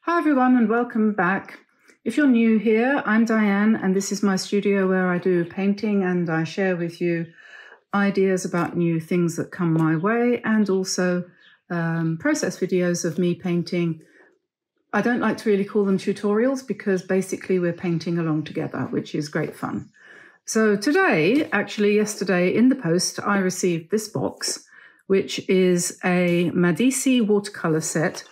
Hi everyone and welcome back. If you're new here, I'm Diane and this is my studio where I do painting and I share with you ideas about new things that come my way and also process videos of me painting. I don't like to really call them tutorials because basically we're painting along together, which is great fun. So today, actually yesterday in the post, I received this box, which is a Madisi watercolor set.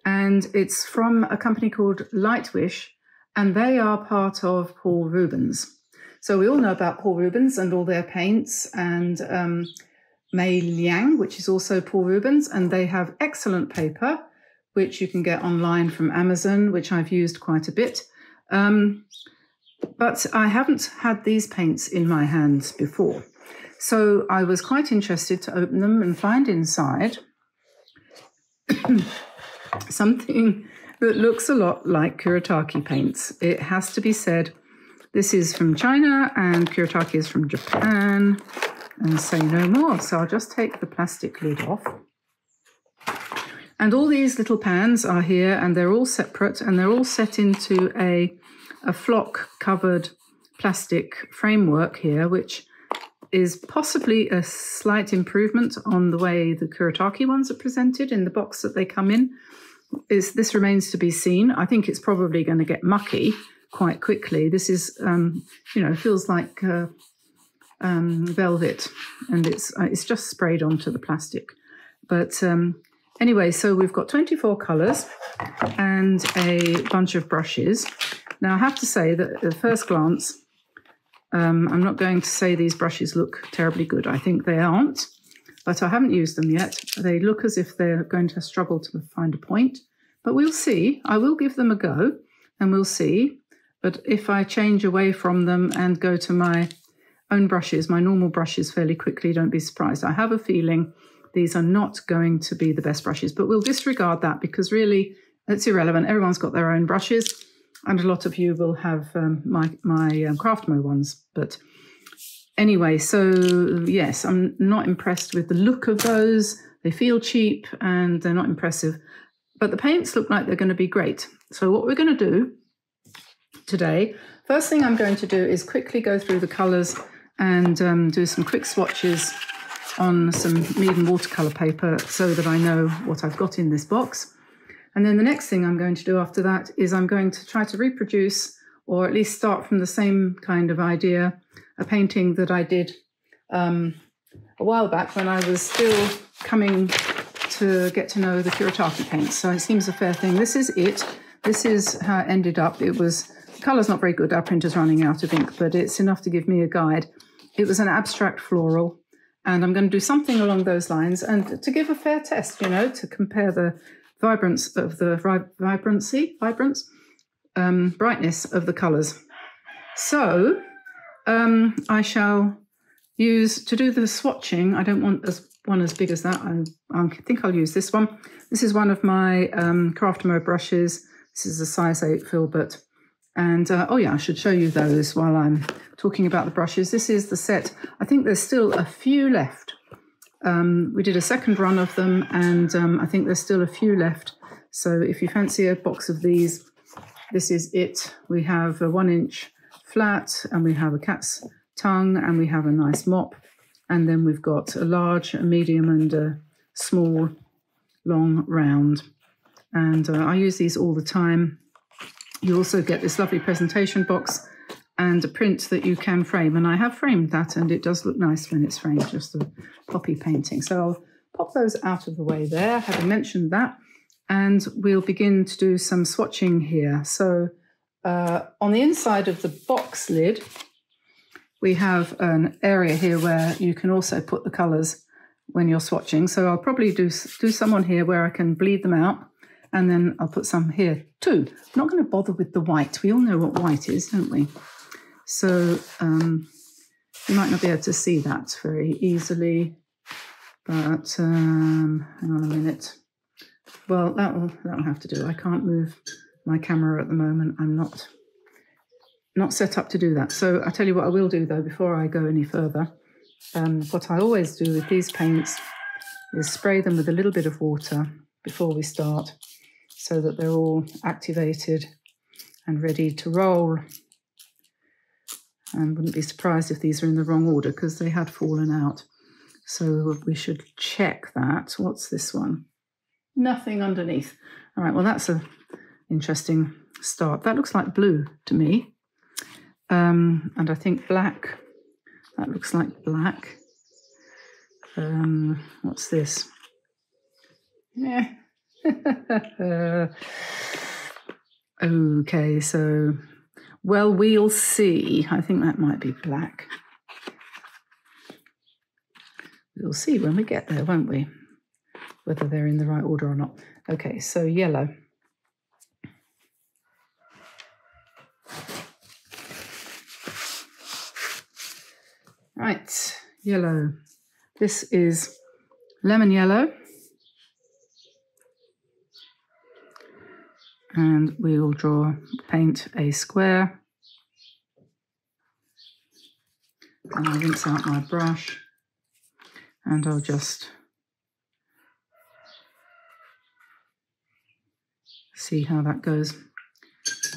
And it's from a company called Lightwish, and they are part of Paul Rubens. So we all know about Paul Rubens and all their paints, and Mei Liang, which is also Paul Rubens, and they have excellent paper, which you can get online from Amazon, which I've used quite a bit. But I haven't had these paints in my hands before. So I was quite interested to open them and find inside something that looks a lot like Kuretake paints. It has to be said, this is from China and Kuretake is from Japan, and say no more. So I'll just take the plastic lid off. And all these little pans are here and they're all separate and they're all set into a flock covered plastic framework here, which is possibly a slight improvement on the way the Kuretake ones are presented in the box that they come in. This remains to be seen. I think it's probably going to get mucky quite quickly. This is, feels like velvet, and it's just sprayed onto the plastic. But anyway, so we've got 24 colours and a bunch of brushes. Now I have to say that at first glance, I'm not going to say these brushes look terribly good. I think they aren't. But I haven't used them yet. They look as if they're going to struggle to find a point, but we'll see. I will give them a go and we'll see. But if I change away from them and go to my own brushes, my normal brushes fairly quickly, don't be surprised. I have a feeling these are not going to be the best brushes, but we'll disregard that because really it's irrelevant. Everyone's got their own brushes and a lot of you will have my Craftamo ones, but anyway, so yes, I'm not impressed with the look of those. They feel cheap and they're not impressive, but the paints look like they're going to be great. So what we're going to do today, first thing I'm going to do is quickly go through the colours and do some quick swatches on some medium watercolour paper so that I know what I've got in this box. And then the next thing I'm going to do after that is I'm going to try to reproduce, or at least start from the same kind of idea, a painting that I did a while back when I was still coming to get to know the Kuretake paints. So it seems a fair thing. This is it. This is how it ended up. It was, the colour's not very good. Our printer's running out of ink, but it's enough to give me a guide. It was an abstract floral, and I'm going to do something along those lines and to give a fair test, to compare the vibrance of the brightness of the colours. So I shall use, to do the swatching, I don't want one as big as that. I think I'll use this one. This is one of my Craftamo brushes. This is a size 8 filbert. And, oh yeah, I should show you those while I'm talking about the brushes. This is the set. I think there's still a few left. We did a second run of them, and I think there's still a few left. So if you fancy a box of these, this is it. We have a 1-inch flat, and we have a cat's tongue, and we have a nice mop. And then we've got a large, a medium, and a small, long, round. And I use these all the time. You also get this lovely presentation box and a print that you can frame. And I have framed that, and it does look nice when it's framed, just a poppy painting. So I'll pop those out of the way there, having mentioned that. And we'll begin to do some swatching here. So on the inside of the box lid, we have an area here where you can also put the colours when you're swatching. So I'll probably do some on here where I can bleed them out. And then I'll put some here too. I'm not going to bother with the white. We all know what white is, don't we? So you might not be able to see that very easily, but hang on a minute. Well, that'll have to do. I can't move my camera at the moment. I'm not set up to do that. So I'll tell you what I will do though before I go any further. What I always do with these paints is spray them with a little bit of water before we start. so that they're all activated and ready to roll. And wouldn't be surprised if these are in the wrong order because they had fallen out. So we should check that. What's this one? Nothing underneath. All right, well, that's an interesting start. That looks like blue to me. And I think black. That looks like black. What's this? Yeah. Okay, so, well, we'll see. I think that might be black. We'll see when we get there, won't we? Whether they're in the right order or not. Okay, so yellow. Right, yellow. This is lemon yellow. And we'll paint a square. And I'll rinse out my brush. And I'll just see how that goes,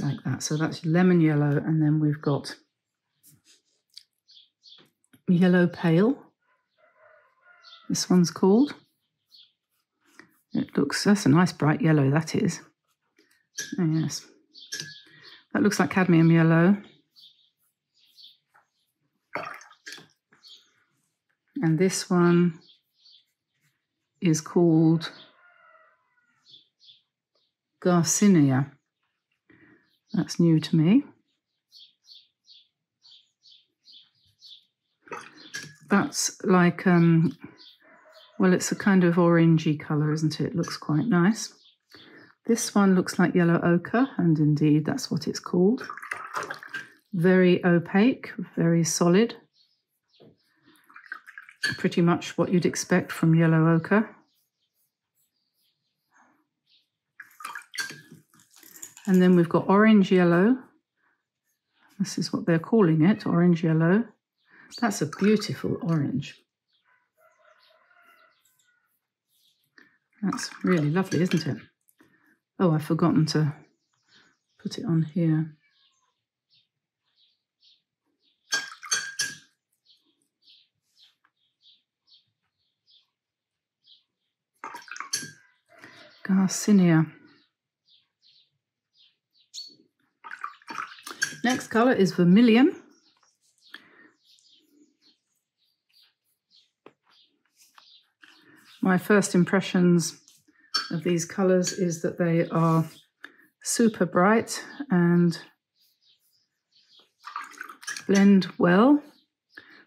like that. So that's lemon yellow, and then we've got yellow pale. This one's called. That's a nice bright yellow, that is. Oh, yes. That looks like cadmium yellow. And this one is called Garcinia. That's new to me. That's like, well, it's a kind of orangey colour, isn't it? It looks quite nice. This one looks like yellow ochre, and indeed that's what it's called. Very opaque, very solid. Pretty much what you'd expect from yellow ochre. And then we've got orange yellow. This is what they're calling it, orange yellow. That's a beautiful orange. That's really lovely, isn't it? Oh, I've forgotten to put it on here. Garcinia. Next colour is vermilion. My first impressions of these colours is that they are super bright and blend well.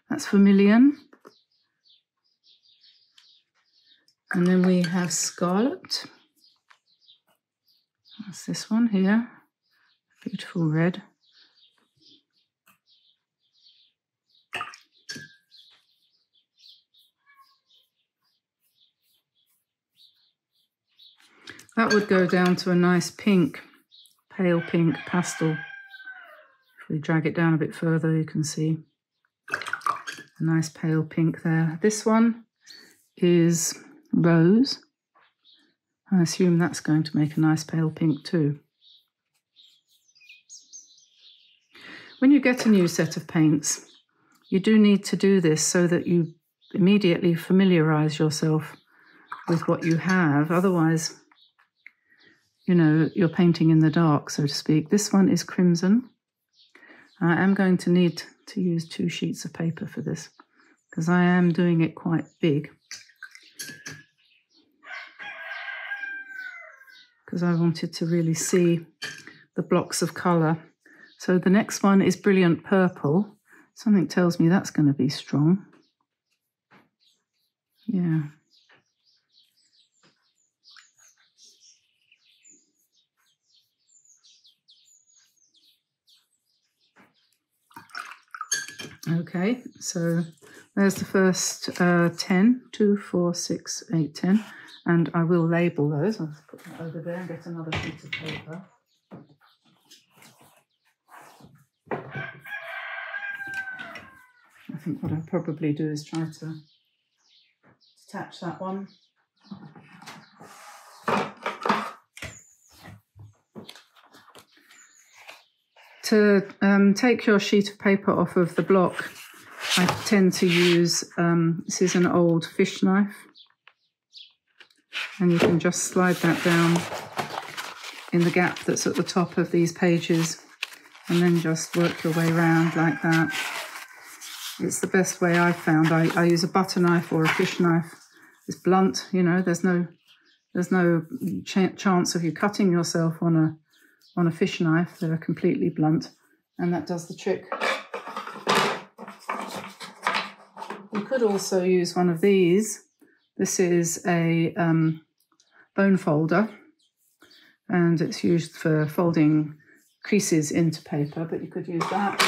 That's vermilion. And then we have scarlet. That's this one here. Beautiful red. That would go down to a nice pink, pale pink pastel. If we drag it down a bit further, you can see a nice pale pink there. This one is rose. I assume that's going to make a nice pale pink too. When you get a new set of paints, you do need to do this so that you immediately familiarise yourself with what you have. Otherwise, you know, you're painting in the dark, so to speak. This one is crimson. I am going to need to use 2 sheets of paper for this because I am doing it quite big. Because I wanted to really see the blocks of colour. So the next one is brilliant purple. Something tells me that's going to be strong. Yeah. Okay, so there's the first 10, 2, 4, 6, 8, 10, and I will label those. I'll put that over there and get another sheet of paper. I think what I'll probably do is try to attach that one. To take your sheet of paper off of the block, I tend to use, this is an old fish knife, and you can just slide that down in the gap that's at the top of these pages, and then just work your way around like that. It's the best way I've found. I use a butter knife or a fish knife. It's blunt, you know, there's no chance of you cutting yourself on a fish knife. They're completely blunt, and that does the trick. You could also use one of these. This is a bone folder, and it's used for folding creases into paper, but you could use that.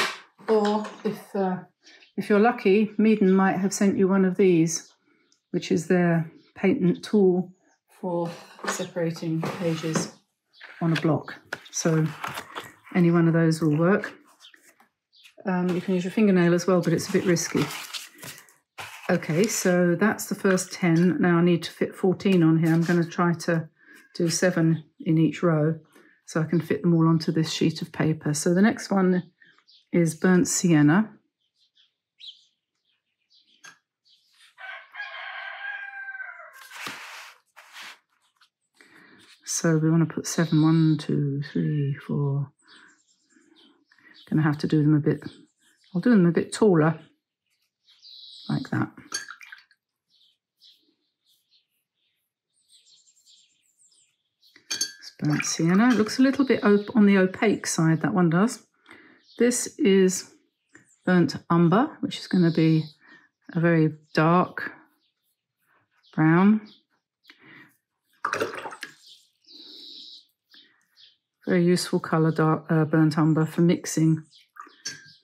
Or if you're lucky, Meaden might have sent you one of these, which is their patent tool for separating pages on a block. So any one of those will work. You can use your fingernail as well, but it's a bit risky. Okay, so that's the first 10. Now I need to fit 14 on here. I'm going to try to do 7 in each row so I can fit them all onto this sheet of paper. So the next one is burnt sienna. So we want to put 7, 1, 2, 3, 4. Going to have to do them a bit, I'll do them a bit taller, like that. It's burnt sienna. It looks a little bit on the opaque side, that one does. This is burnt umber, which is going to be a very dark brown. Very useful colour, burnt umber, for mixing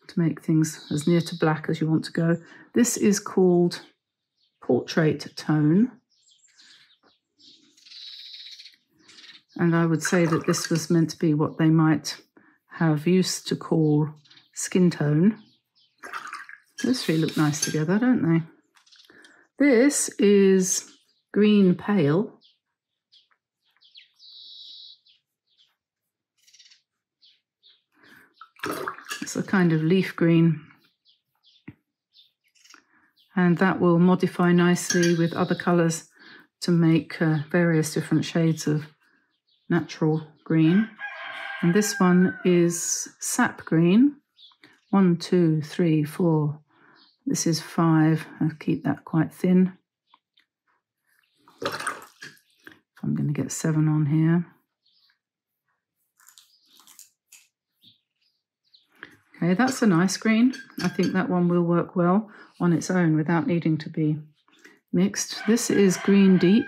to make things as near to black as you want to go. This is called portrait tone. And I would say that this was meant to be what they might have used to call skin tone. Those three look nice together, don't they? This is green pale. It's a kind of leaf green, and that will modify nicely with other colours to make various different shades of natural green. And this one is sap green. 1, 2, 3, 4. This is 5. I'll keep that quite thin. I'm going to get 7 on here. Okay, that's a nice green. I think that one will work well on its own without needing to be mixed. This is green deep.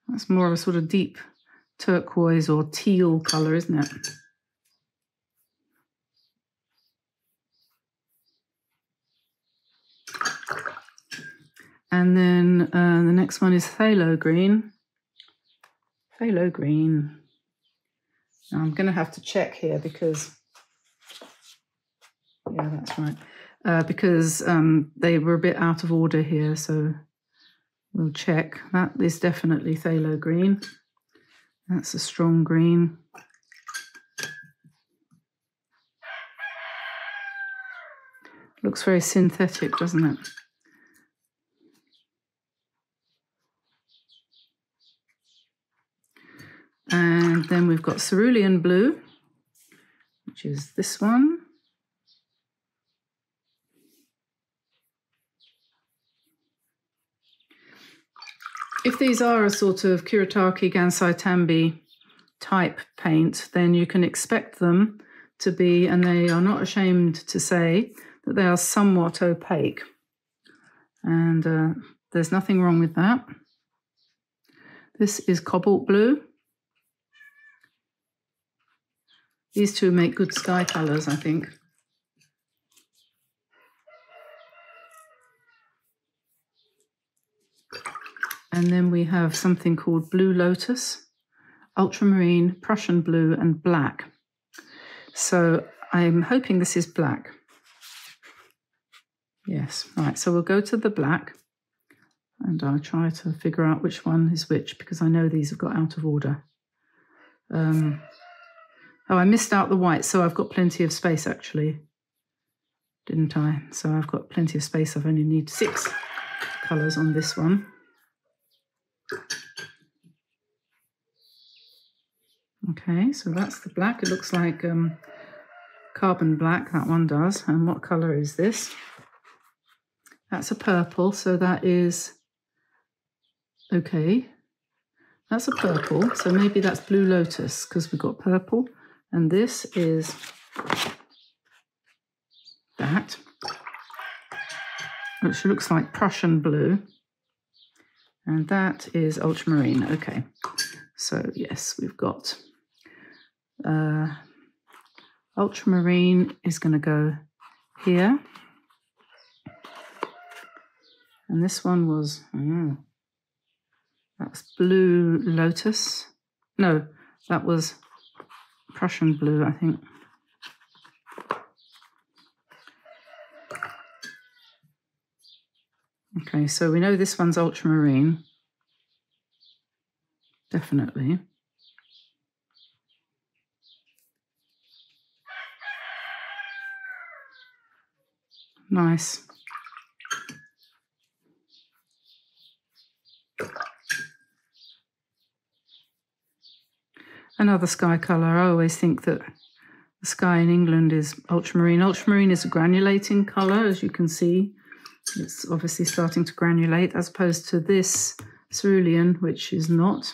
That's more of a sort of deep turquoise or teal colour, isn't it? And then the next one is phthalo green. Phthalo green. Now I'm going to have to check here because, yeah, that's right. Because they were a bit out of order here, so we'll check. That is definitely phthalo green. That's a strong green. Looks very synthetic, doesn't it? And then we've got cerulean blue, which is this one. If these are a sort of Kuretake Gansai Tambi type paint, then you can expect them to be, and they are not ashamed to say, that they are somewhat opaque. And there's nothing wrong with that. This is cobalt blue. These two make good sky colours, I think. And then we have something called Blue Lotus, Ultramarine, Prussian Blue, and Black. So I'm hoping this is black. Yes, right, so we'll go to the black. and I'll try to figure out which one is which, because I know these have got out of order. Oh, I missed out the white, so I've got plenty of space actually, didn't I? So I've got plenty of space. I've only need 6 colours on this one. Okay, so that's the black. It looks like carbon black, that one does. And what colour is this? That's a purple, so that is, okay, that's a purple, so maybe that's Blue Lotus, because we've got purple, and this is that, which looks like Prussian blue, and that is ultramarine. Okay, so yes, we've got ultramarine is going to go here. And this one was, that's Blue Lotus. No, that was Prussian blue, I think. Okay, so we know this one's ultramarine. Definitely. Nice. Another sky colour. I always think that the sky in England is ultramarine. Ultramarine is a granulating colour, as you can see. It's obviously starting to granulate, as opposed to this cerulean, which is not.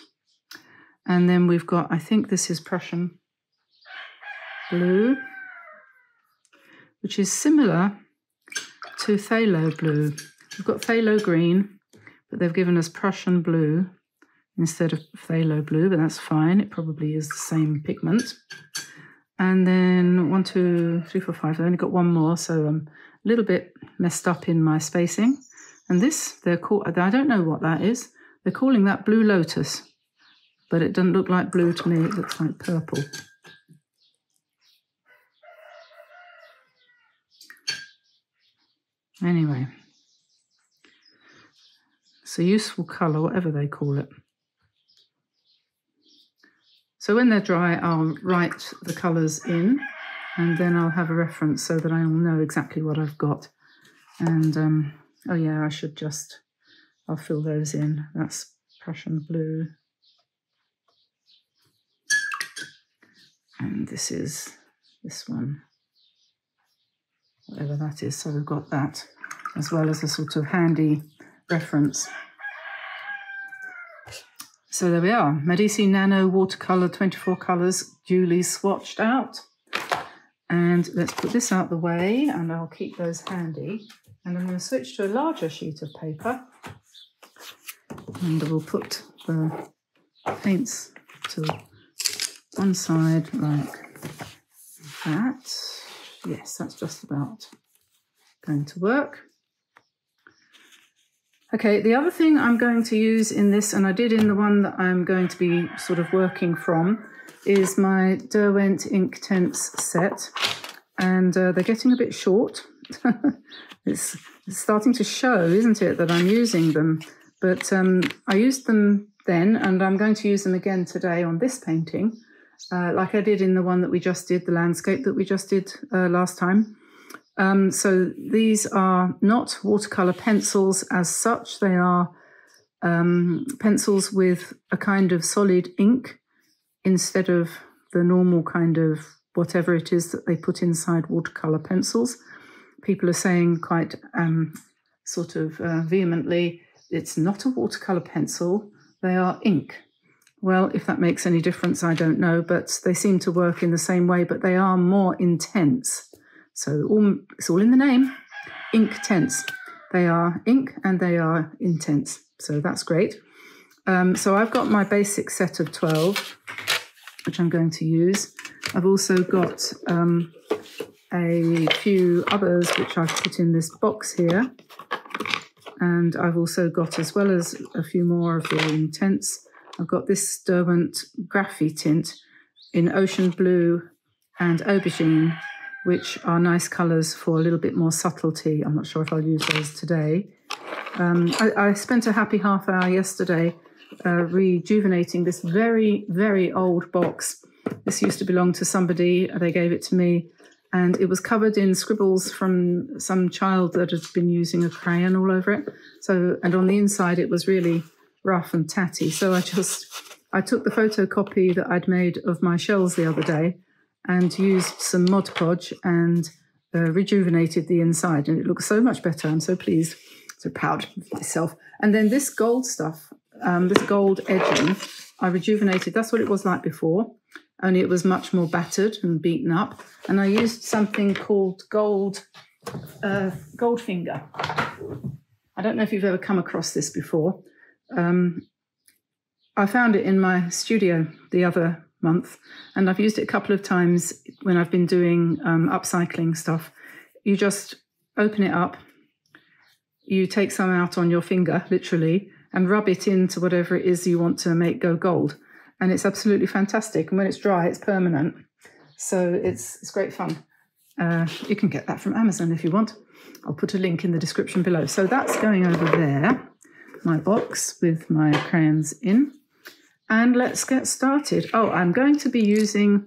And then we've got, I think this is Prussian blue, which is similar to phthalo blue. We've got phthalo green, but they've given us Prussian blue instead of phthalo blue, but that's fine. It probably is the same pigment. And then 1, 2, 3, 4, 5. I've only got one more, so I'm a little bit messed up in my spacing. And this, they're called, I don't know what that is. They're calling that Blue Lotus, but it doesn't look like blue to me. It looks like purple. Anyway, it's a useful colour, whatever they call it. So when they're dry, I'll write the colours in, and then I'll have a reference so that I will know exactly what I've got. And, oh yeah, I should just, I'll fill those in. That's Prussian blue. And this is this one, whatever that is. So we've got that, as well as a sort of handy reference. So there we are, Madisi Nano watercolor, 24 colours, duly swatched out. And let's put this out the way, and I'll keep those handy. And I'm going to switch to a larger sheet of paper, and we'll put the paints to one side like that. Yes, that's just about going to work. Okay, the other thing I'm going to use in this, and I did in the one that I'm going to be sort of working from, is my Derwent Inktense set. And they're getting a bit short. It's starting to show, isn't it, that I'm using them. But I used them then, and I'm going to use them again today on this painting, like I did in the one that we just did, the landscape that we just did last time. So these are not watercolour pencils as such. They are pencils with a kind of solid ink instead of the normal kind of whatever it is that they put inside watercolour pencils. People are saying quite sort of vehemently, it's not a watercolour pencil, they are ink. Well, if that makes any difference, I don't know, but they seem to work in the same way, but they are more intense. So it's all in the name, Inktense. They are ink and they are intense. So that's great. So I've got my basic set of 12, which I'm going to use. I've also got a few others which I've put in this box here. And I've also got, as well as a few more of the intense, I've got this Derwent Graphite tint in Ocean Blue and Aubergine, which are nice colours for a little bit more subtlety. I'm not sure if I'll use those today. I spent a happy half hour yesterday rejuvenating this very, very old box. This used to belong to somebody. They gave it to me, and it was covered in scribbles from some child that had been using a crayon all over it. So, and on the inside, it was really rough and tatty. So I took the photocopy that I'd made of my shells the other day and used some Mod Podge and rejuvenated the inside, and it looks so much better. I'm so pleased, so proud of myself. And then this gold stuff, this gold edging, I rejuvenated. That's what it was like before, only it was much more battered and beaten up. And I used something called gold finger. I don't know if you've ever come across this before. I found it in my studio the other month, and I've used it a couple of times when I've been doing upcycling stuff. You just open it up, you take some out on your finger, literally, and rub it into whatever it is you want to make go gold. And it's absolutely fantastic. And when it's dry, it's permanent. So it's great fun. You can get that from Amazon if you want. I'll put a link in the description below. So that's going over there, my box with my crayons in. And let's get started. Oh, I'm going to be using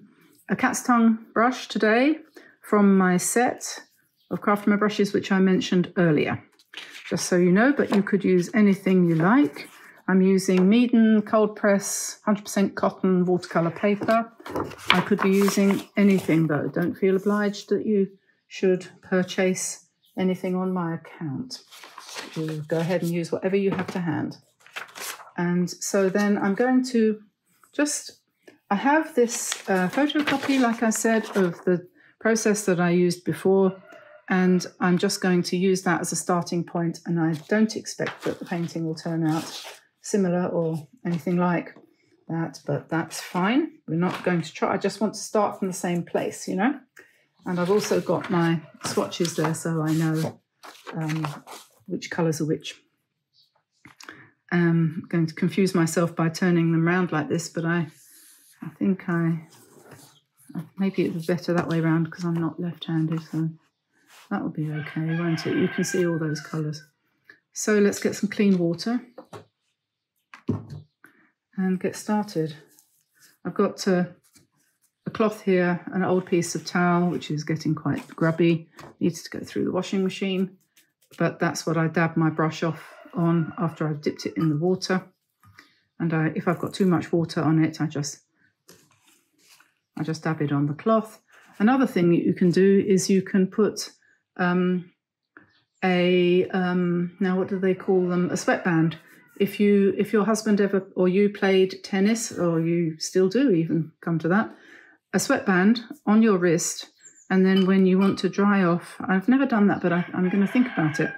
a cat's tongue brush today from my set of Craftamo brushes, which I mentioned earlier. Just so you know, but you could use anything you like. I'm using Meaden cold press 100% cotton watercolor paper. I could be using anything though. Don't feel obliged that you should purchase anything on my account. You go ahead and use whatever you have to hand. And so then I'm going to I have this photocopy, like I said, of the process that I used before, and I'm just going to use that as a starting point, and I don't expect that the painting will turn out similar or anything like that, but that's fine. We're not going to try. I just want to start from the same place, you know. And I've also got my swatches there, so I know which colours are which. I'm going to confuse myself by turning them round like this, but I think maybe it was better that way round because I'm not left-handed, so that will be okay, won't it? You can see all those colours. So let's get some clean water and get started. I've got a cloth here, an old piece of towel, which is getting quite grubby, needs to go through the washing machine, but that's what I dab my brush off on after I've dipped it in the water. And if I've got too much water on it, I just dab it on the cloth. Another thing that you can do is you can put now what do they call them? A sweatband. If your husband ever or you played tennis, or you still do even come to that, a sweatband on your wrist, and then when you want to dry off, I've never done that, but I'm going to think about it.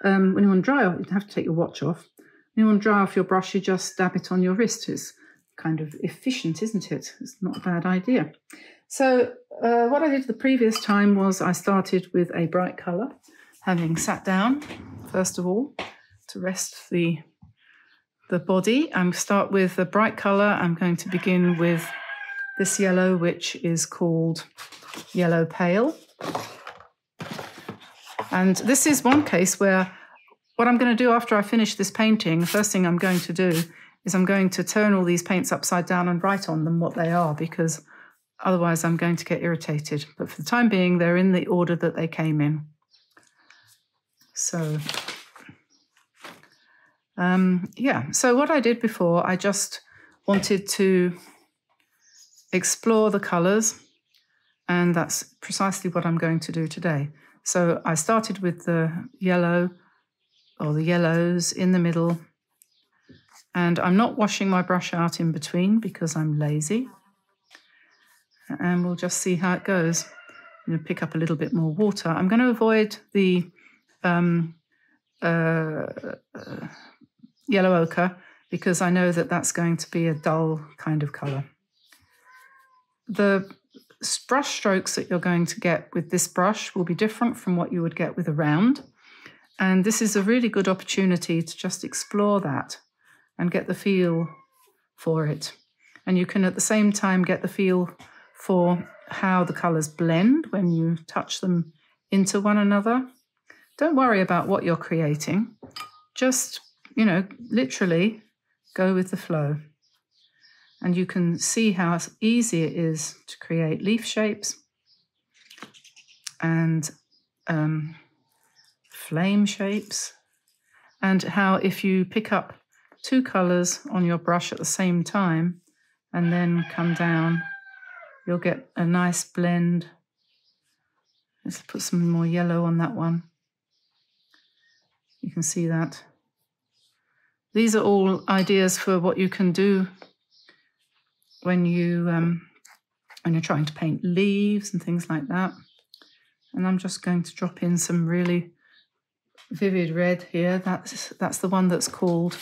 When you want to dry off, you have to take your watch off. When you want to dry off your brush, you just dab it on your wrist. It's kind of efficient, isn't it? It's not a bad idea. So what I did the previous time was I started with a bright colour, having sat down, first of all, to rest the body. I'm start with a bright colour. I'm going to begin with this yellow, which is called Yellow Pale. And this is one case where what I'm going to do after I finish this painting, the first thing I'm going to do is I'm going to turn all these paints upside down and write on them what they are, because otherwise I'm going to get irritated. But for the time being, they're in the order that they came in. So, yeah. So what I did before, I just wanted to explore the colours, and that's precisely what I'm going to do today. So I started with the yellow, or the yellows in the middle, and I'm not washing my brush out in between because I'm lazy. And we'll just see how it goes. I'm going to pick up a little bit more water. I'm going to avoid the yellow ochre because I know that that's going to be a dull kind of colour. The brush strokes that you're going to get with this brush will be different from what you would get with a round. And this is a really good opportunity to just explore that and get the feel for it. And you can at the same time get the feel for how the colours blend when you touch them into one another. Don't worry about what you're creating. just, you know, literally go with the flow. And you can see how easy it is to create leaf shapes and flame shapes, and how if you pick up two colours on your brush at the same time and then come down, you'll get a nice blend. Let's put some more yellow on that one. You can see that. These are all ideas for what you can do when you're trying to paint leaves and things like that. And I'm just going to drop in some really vivid red here. That's the one that's called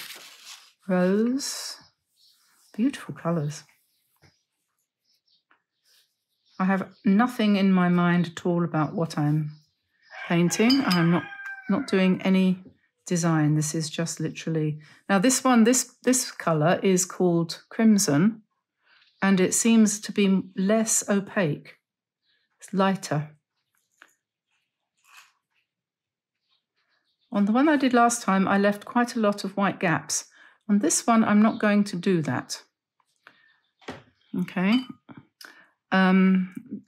Rose. Beautiful colours. I have nothing in my mind at all about what I'm painting. I'm not doing any design. This is just literally... Now this one, this colour is called Crimson, and it seems to be less opaque. It's lighter. On the one I did last time, I left quite a lot of white gaps. On this one, I'm not going to do that. Okay.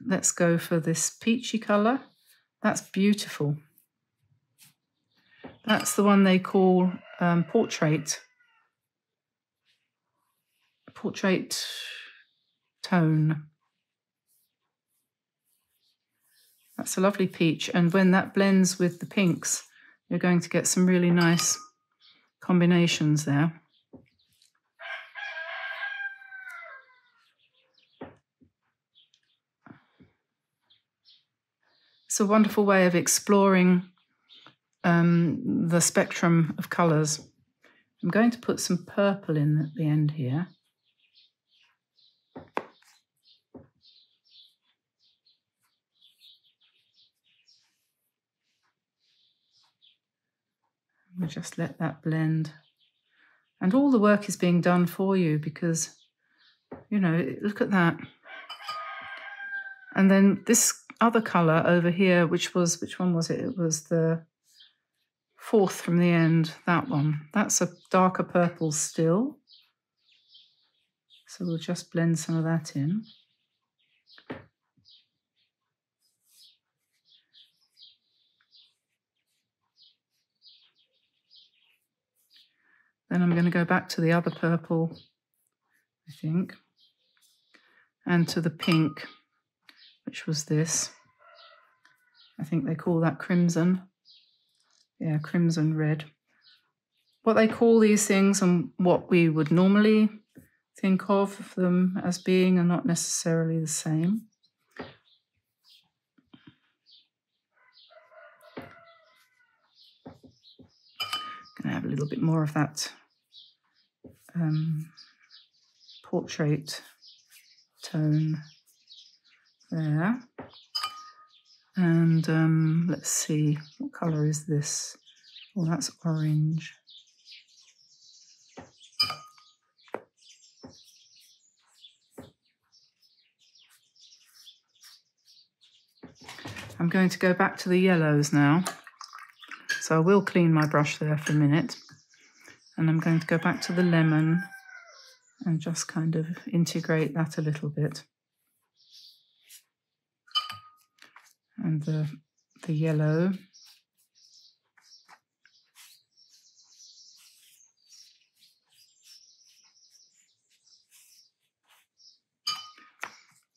Let's go for this peachy colour. That's beautiful. That's the one they call portrait tone. That's a lovely peach, and when that blends with the pinks, you're going to get some really nice combinations there. It's a wonderful way of exploring the spectrum of colours. I'm going to put some purple in at the end here. We'll just let that blend. And all the work is being done for you because, you know, look at that. And then this other colour over here, which one was it? It was the fourth from the end, that one. That's a darker purple still. So we'll just blend some of that in. Then I'm going to go back to the other purple, I think, and to the pink, which was this. I think they call that crimson. Yeah, crimson red. What they call these things and what we would normally think of them as being are not necessarily the same. Going to have a little bit more of that portrait tone there. And let's see, what colour is this? Oh, that's orange. I'm going to go back to the yellows now. So I will clean my brush there for a minute. And I'm going to go back to the lemon and just kind of integrate that a little bit. And the yellow.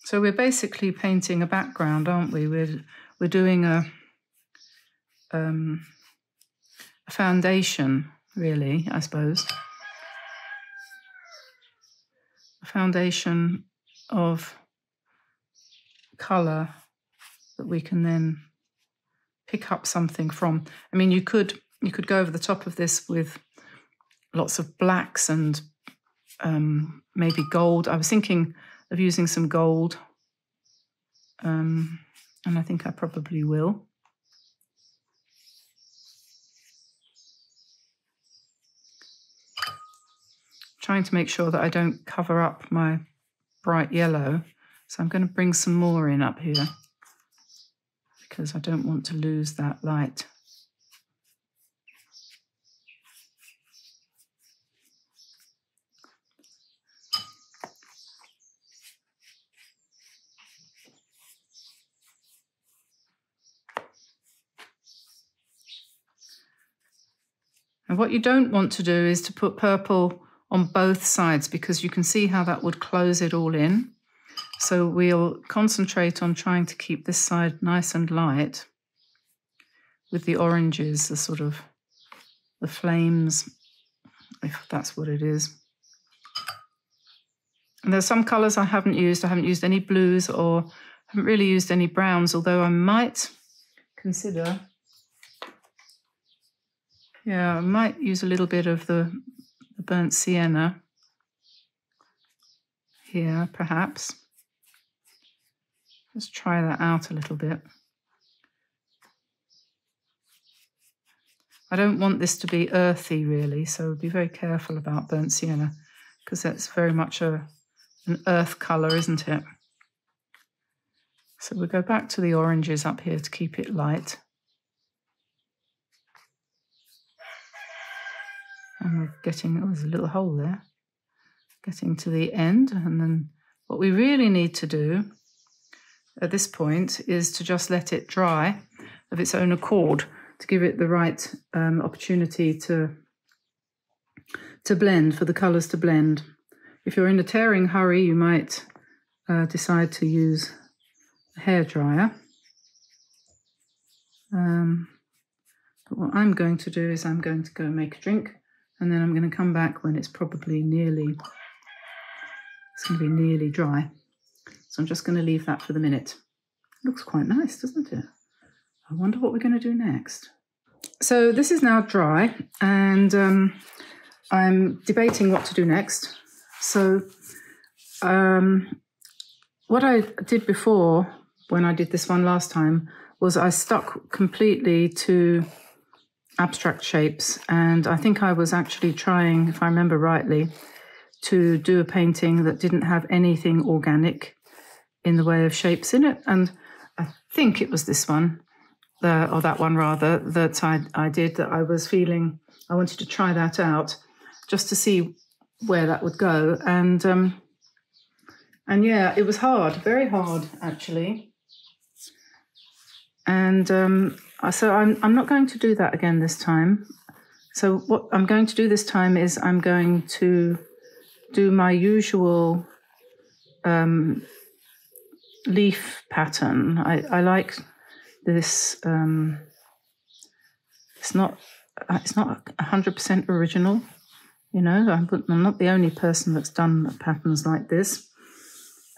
So we're basically painting a background, aren't we? We're doing a foundation, really, I suppose. A foundation of colour that we can then pick up something from. I mean, you could go over the top of this with lots of blacks and maybe gold. I was thinking of using some gold, and I think I probably will. Trying to make sure that I don't cover up my bright yellow. So I'm going to bring some more in up here because I don't want to lose that light. And what you don't want to do is to put purple on both sides, because you can see how that would close it all in. So we'll concentrate on trying to keep this side nice and light with the oranges, the sort of the flames, if that's what it is. And there's some colours I haven't used. I haven't used any blues or haven't really used any browns, although I might consider, yeah, I might use a little bit of the burnt sienna here, perhaps. Let's try that out a little bit. I don't want this to be earthy, really, so be very careful about burnt sienna, because that's very much an earth colour, isn't it? So we'll go back to the oranges up here to keep it light. And we're getting, oh, there's a little hole there. Getting to the end, and then what we really need to do at this point is to just let it dry of its own accord, to give it the right opportunity to blend, for the colours to blend. If you're in a tearing hurry, you might decide to use a hairdryer. But what I'm going to do is I'm going to go make a drink, and then I'm going to come back when it's probably nearly, it's going to be nearly dry. So I'm just going to leave that for the minute. It looks quite nice, doesn't it? I wonder what we're going to do next. So this is now dry, and I'm debating what to do next. So what I did before, when I did this one last time, was I stuck completely to abstract shapes, and I think I was actually trying, if I remember rightly, to do a painting that didn't have anything organic in the way of shapes in it. And I think it was this one, or that one rather, that I did, that I was feeling I wanted to try that out just to see where that would go. And yeah, it was hard, very hard actually. And so I'm not going to do that again this time. So what I'm going to do this time is I'm going to do my usual leaf pattern. I like this. It's not 100% original, you know. I'm not the only person that's done patterns like this.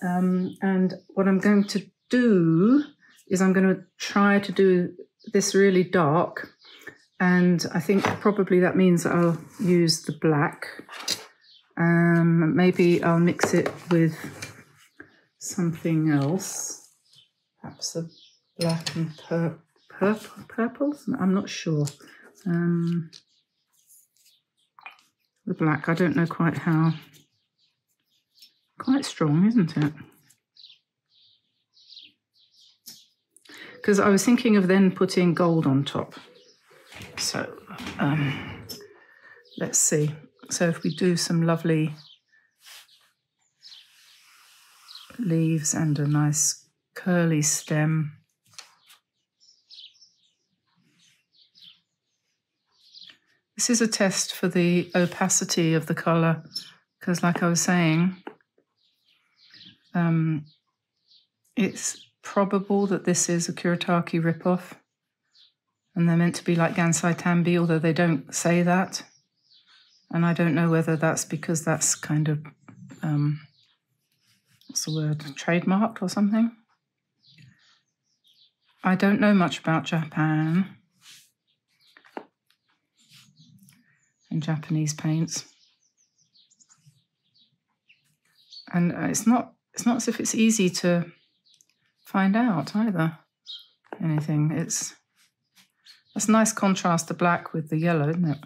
And what I'm going to do is I'm going to try to do this really dark, and I think probably that means I'll use the black. Maybe I'll mix it with something else, perhaps a black and purple. I'm not sure. The black, I don't know quite how. Quite strong, isn't it? Because I was thinking of then putting gold on top. So let's see. So if we do some lovely leaves and a nice curly stem. This is a test for the opacity of the colour, because like I was saying, it's probable that this is a Kuretake ripoff, and they're meant to be like Gansai Tambi, although they don't say that. And I don't know whether that's because that's kind of, what's the word, trademarked or something. I don't know much about Japan and Japanese paints. And it's not as if it's easy to find out either, anything. That's a nice contrast, the black with the yellow, isn't it?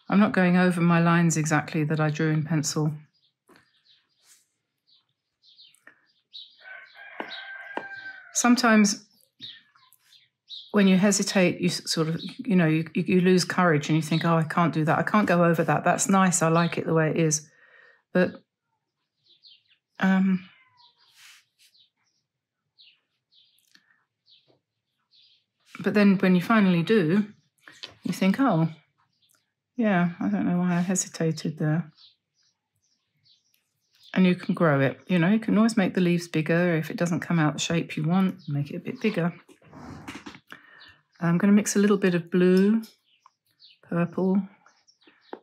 I'm not going over my lines exactly that I drew in pencil. Sometimes when you hesitate, you sort of, you know, you lose courage and you think, oh, I can't do that. I can't go over that. That's nice. I like it the way it is. But But then when you finally do, you think, oh, yeah, I don't know why I hesitated there. And you can grow it. You know, you can always make the leaves bigger. If it doesn't come out the shape you want, make it a bit bigger. I'm going to mix a little bit of blue, purple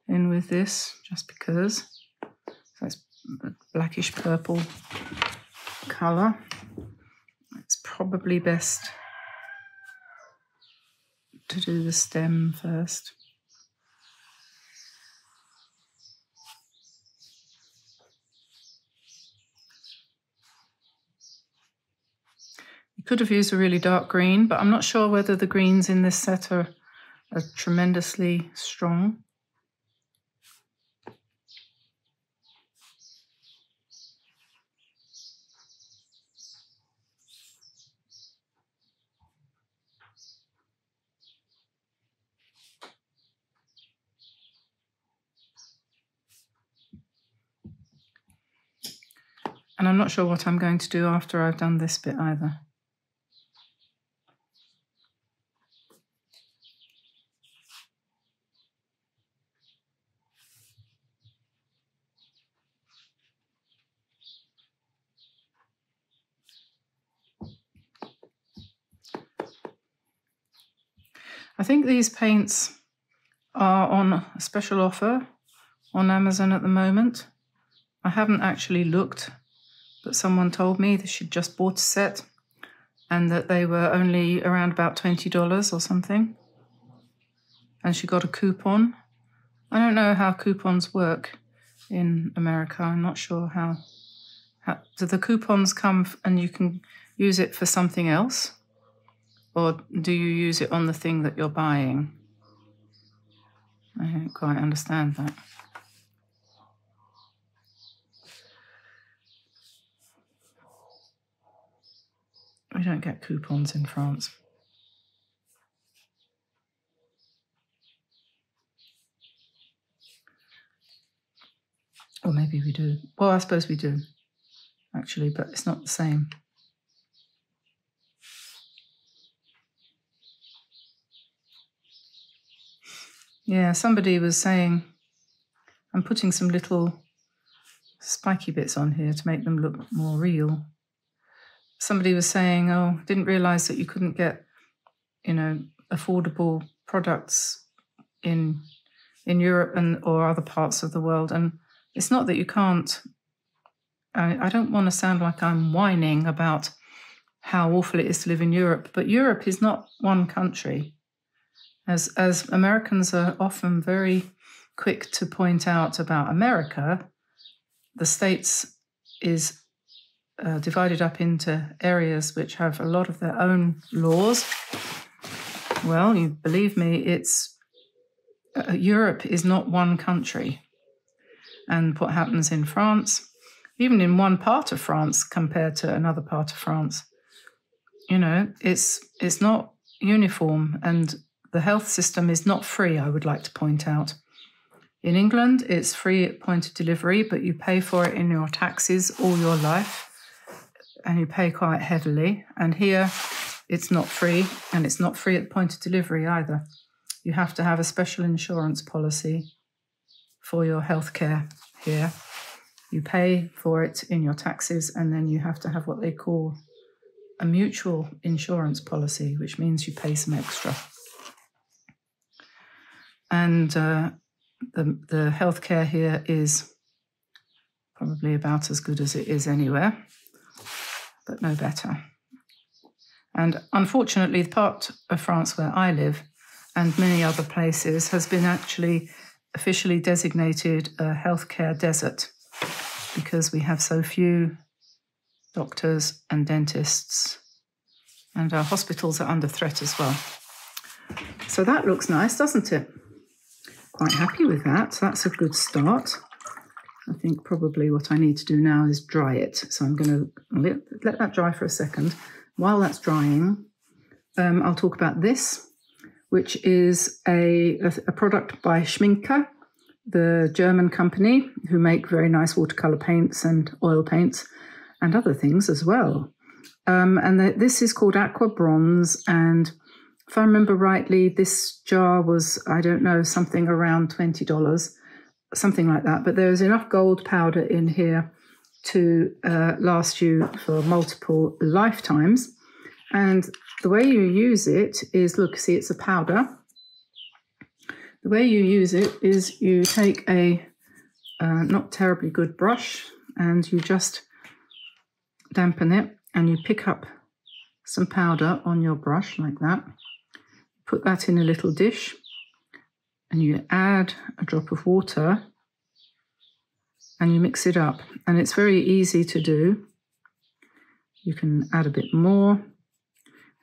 in with this, just because. So it's a blackish purple colour. It's probably best to do the stem first. You could have used a really dark green, but I'm not sure whether the greens in this set are tremendously strong. And I'm not sure what I'm going to do after I've done this bit either. I think these paints are on a special offer on Amazon at the moment. I haven't actually looked, but someone told me that she'd just bought a set and that they were only around about $20 or something. And she got a coupon. I don't know how coupons work in America. I'm not sure how do the coupons come and you can use it for something else? Or do you use it on the thing that you're buying? I don't quite understand that. We don't get coupons in France. Or maybe we do. Well, I suppose we do, actually, but it's not the same. Yeah, somebody was saying, I'm putting some little spiky bits on here to make them look more real. Somebody was saying, oh, didn't realise that you couldn't get, you know, affordable products in Europe or other parts of the world. And it's not that you can't. I don't want to sound like I'm whining about how awful it is to live in Europe, but Europe is not one country. As Americans are often very quick to point out about America, the States is divided up into areas which have a lot of their own laws. Well, you believe me, it's Europe is not one country. And what happens in France, even in one part of France compared to another part of France, you know, it's not uniform, and the health system is not free, I would like to point out. In England, it's free at point of delivery, but you pay for it in your taxes all your life, and you pay quite heavily. And here, it's not free, and it's not free at the point of delivery either. You have to have a special insurance policy for your healthcare here. You pay for it in your taxes, and then you have to have what they call a mutual insurance policy, which means you pay some extra. And the healthcare here is probably about as good as it is anywhere, but no better. And unfortunately, the part of France where I live and many other places has been actually officially designated a healthcare desert because we have so few doctors and dentists, and our hospitals are under threat as well. So that looks nice, doesn't it? Quite happy with that. So that's a good start. I think probably what I need to do now is dry it. So I'm going to let that dry for a second. While that's drying, I'll talk about this, which is a product by Schminke, the German company who make very nice watercolor paints and oil paints and other things as well. And this is called AquaBronze, and if I remember rightly, this jar was, I don't know, something around $20, something like that. But there's enough gold powder in here to last you for multiple lifetimes. And the way you use it is, look, see, it's a powder. The way you use it is you take a not terribly good brush and you just dampen it and you pick up some powder on your brush like that. Put that in a little dish and you add a drop of water and you mix it up. And it's very easy to do. You can add a bit more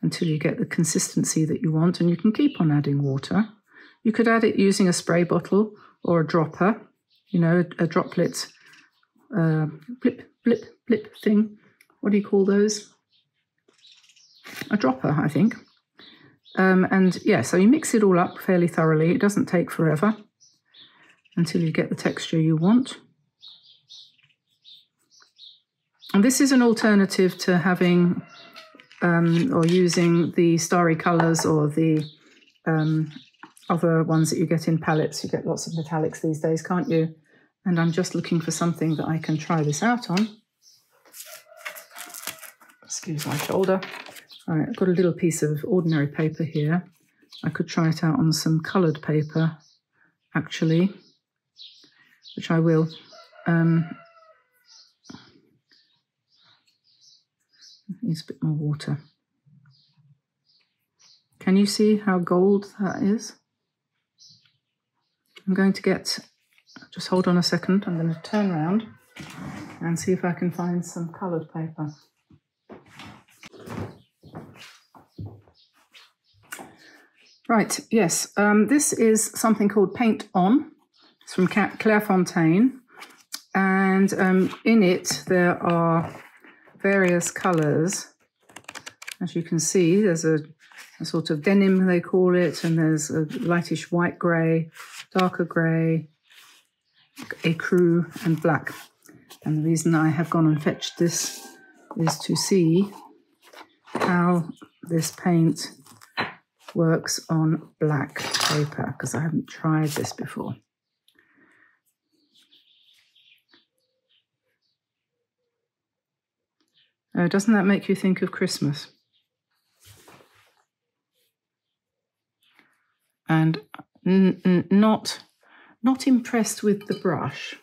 until you get the consistency that you want, and you can keep on adding water. You could add it using a spray bottle or a dropper, you know, a droplet blip, blip, blip thing. What do you call those? A dropper, I think. And yeah, so you mix it all up fairly thoroughly. It doesn't take forever until you get the texture you want. And this is an alternative to having or using the starry colours or the other ones that you get in palettes. You get lots of metallics these days, can't you? And I'm just looking for something that I can try this out on. Excuse my shoulder. All right, I've got a little piece of ordinary paper here. I could try it out on some coloured paper, actually, which I will. Needs a bit more water. Can you see how gold that is? I'm going to get, just hold on a second, I'm going to turn around and see if I can find some coloured paper. Right, yes, this is something called Paint On. It's from Clairefontaine, and in it there are various colours. As you can see, there's a sort of denim, they call it, and there's a lightish white grey, darker grey, ecru, and black. And the reason I have gone and fetched this is to see how this paint works on black paper, because I haven't tried this before. Doesn't that make you think of Christmas? And not impressed with the brush,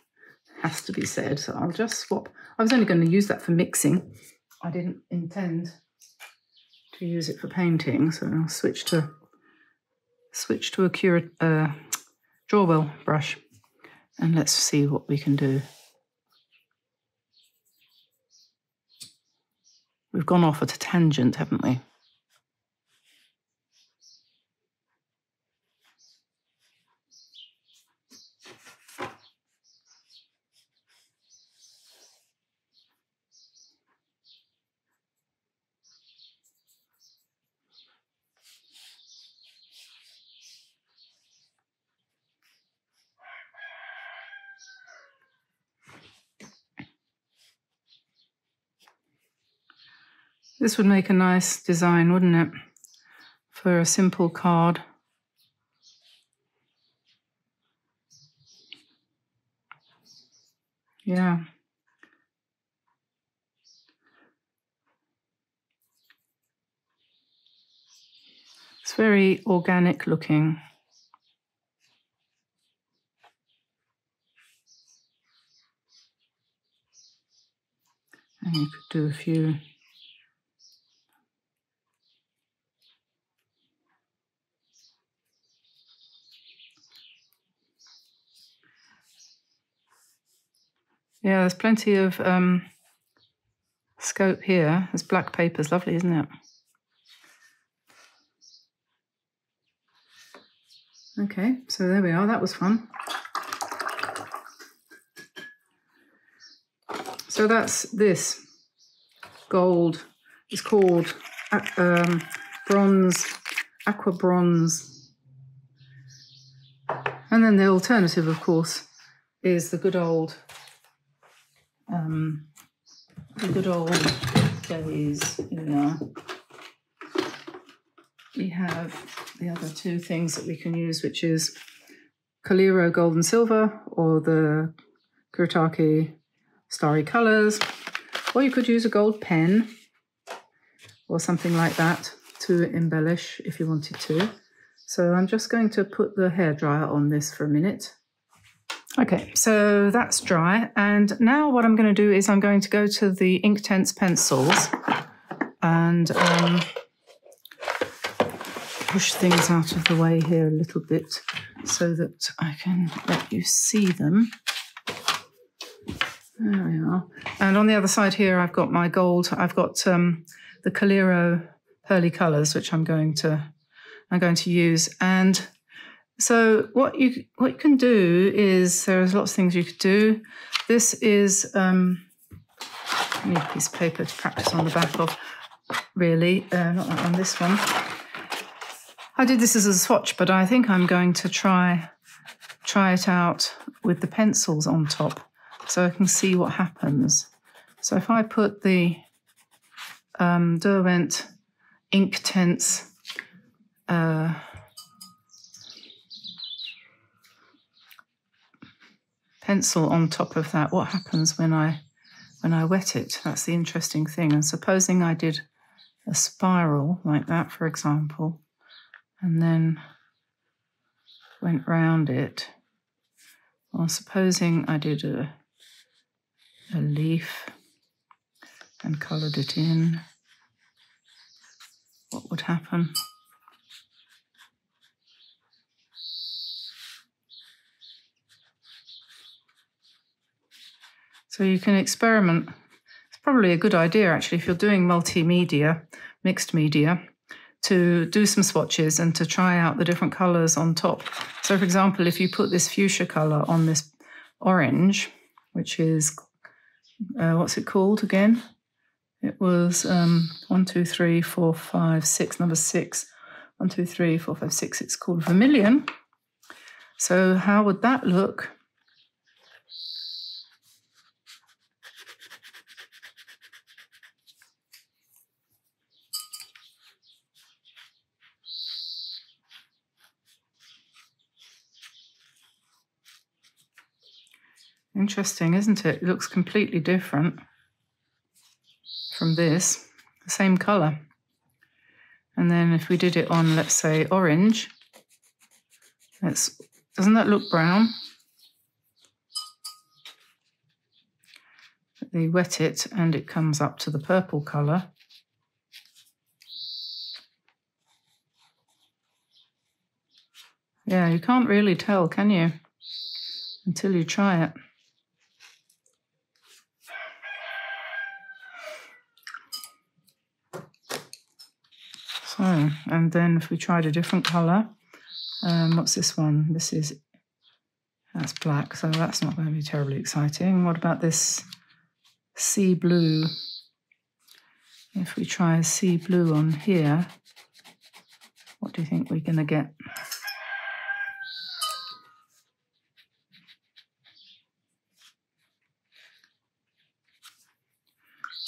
has to be said. So I'll just swap. I was only going to use that for mixing. I didn't intend to use it for painting, so I'll switch to a Drawwell brush, and let's see what we can do. We've gone off at a tangent, haven't we? This would make a nice design, wouldn't it? For a simple card. Yeah. It's very organic looking. And you could do a few. Yeah, there's plenty of scope here. This black paper's lovely, isn't it? Okay, so there we are. That was fun. So that's this gold. It's called bronze, AquaBronze. And then the alternative, of course, is the good old days, you know. we have the other two things that we can use, which is Coliro Gold and Silver or the Kuretake Starry Colours, or you could use a gold pen or something like that to embellish if you wanted to. So I'm just going to put the hairdryer on this for a minute. Okay, so that's dry, and now what I'm going to do is I'm going to go to the Inktense pencils and push things out of the way here a little bit so that I can let you see them. There we are. And on the other side here I've got my gold, I've got the Coliro Pearly Colours, which I'm going to use. And so what you can do is, there's lots of things you could do. This is, I need a piece of paper to practice on the back of, really, not that one, this one. I did this as a swatch, but I think I'm going to try it out with the pencils on top so I can see what happens. So if I put the Derwent Inktense pencil on top of that, what happens when I wet it? That's the interesting thing. And supposing I did a spiral like that, for example, and then went round it, or supposing I did a leaf and coloured it in, what would happen? So you can experiment. It's probably a good idea, actually, if you're doing multimedia, mixed media, to do some swatches and to try out the different colours on top. So, for example, if you put this fuchsia colour on this orange, which is, what's it called again? It was 1, 2, 3, 4, 5, 6, number 6. 1, 2, 3, 4, 5, 6. It's called Vermilion. So how would that look? Interesting, isn't it? It looks completely different from this, the same colour. And then if we did it on, let's say, orange, doesn't that look brown? We wet it and it comes up to the purple colour. Yeah, you can't really tell, can you? Until you try it. So, and then if we tried a different colour, what's this one? That's black, so that's not going to be terribly exciting. What about this sea blue? If we try a sea blue on here, what do you think we're going to get?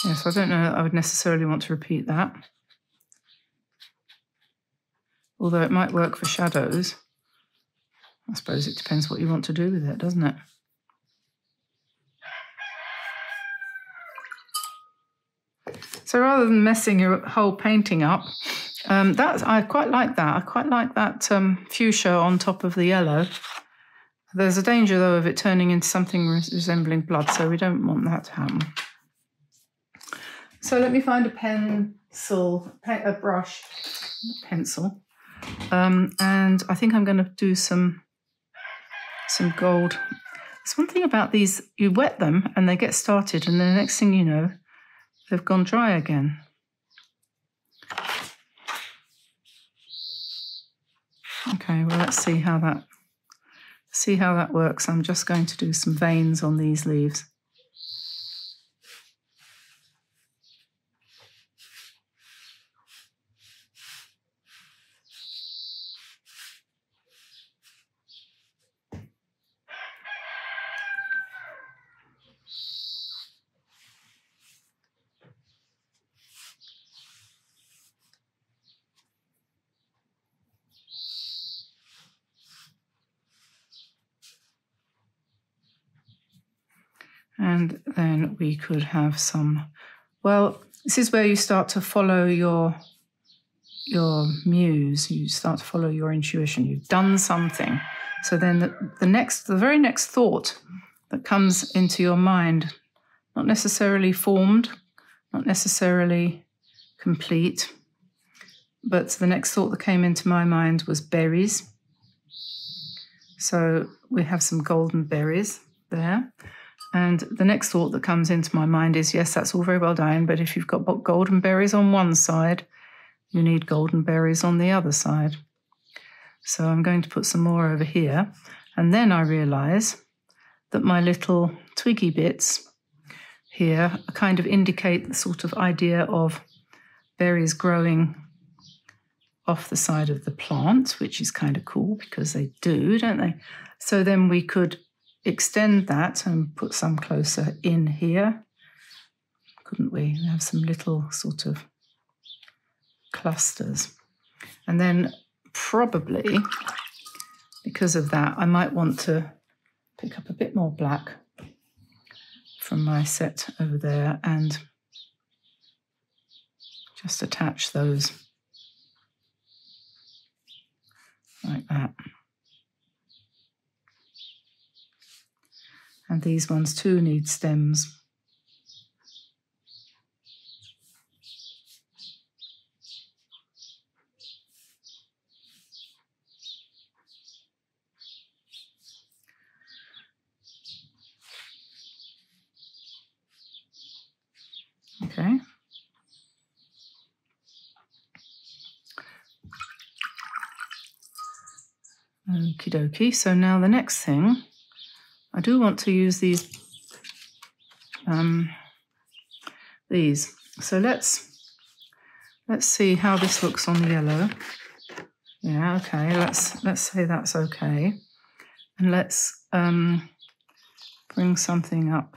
Yes, I don't know that I would necessarily want to repeat that. Although it might work for shadows. I suppose it depends what you want to do with it, doesn't it? So rather than messing your whole painting up, I quite like that. I quite like that fuchsia on top of the yellow. There's a danger, though, of it turning into something resembling blood, so we don't want that to happen. So let me find a pencil, a brush, pencil. And I think I'm going to do some gold. There's one thing about these, you wet them and they get started, and then the next thing you know, they've gone dry again. Okay, well, let's see how that works. I'm just going to do some veins on these leaves. And then we could have some, well, this is where you start to follow your muse, you start to follow your intuition. You've done something. So then the very next thought that comes into your mind, not necessarily formed, not necessarily complete, but the next thought that came into my mind was berries. So we have some golden berries there. And the next thought that comes into my mind is, yes, that's all very well, Diane, but if you've got golden berries on one side, you need golden berries on the other side. So I'm going to put some more over here. And then I realise that my little twiggy bits here kind of indicate the sort of idea of berries growing off the side of the plant, which is kind of cool because they do, don't they? So then we could extend that and put some closer in here, couldn't we? We have some little sort of clusters. And then probably because of that, I might want to pick up a bit more black from my set over there and just attach those like that. And these ones too need stems. Okay. Okie dokie. So now the next thing, I do want to use these. So let's see how this looks on the yellow. Yeah, okay. Let's say that's okay, and let's bring something up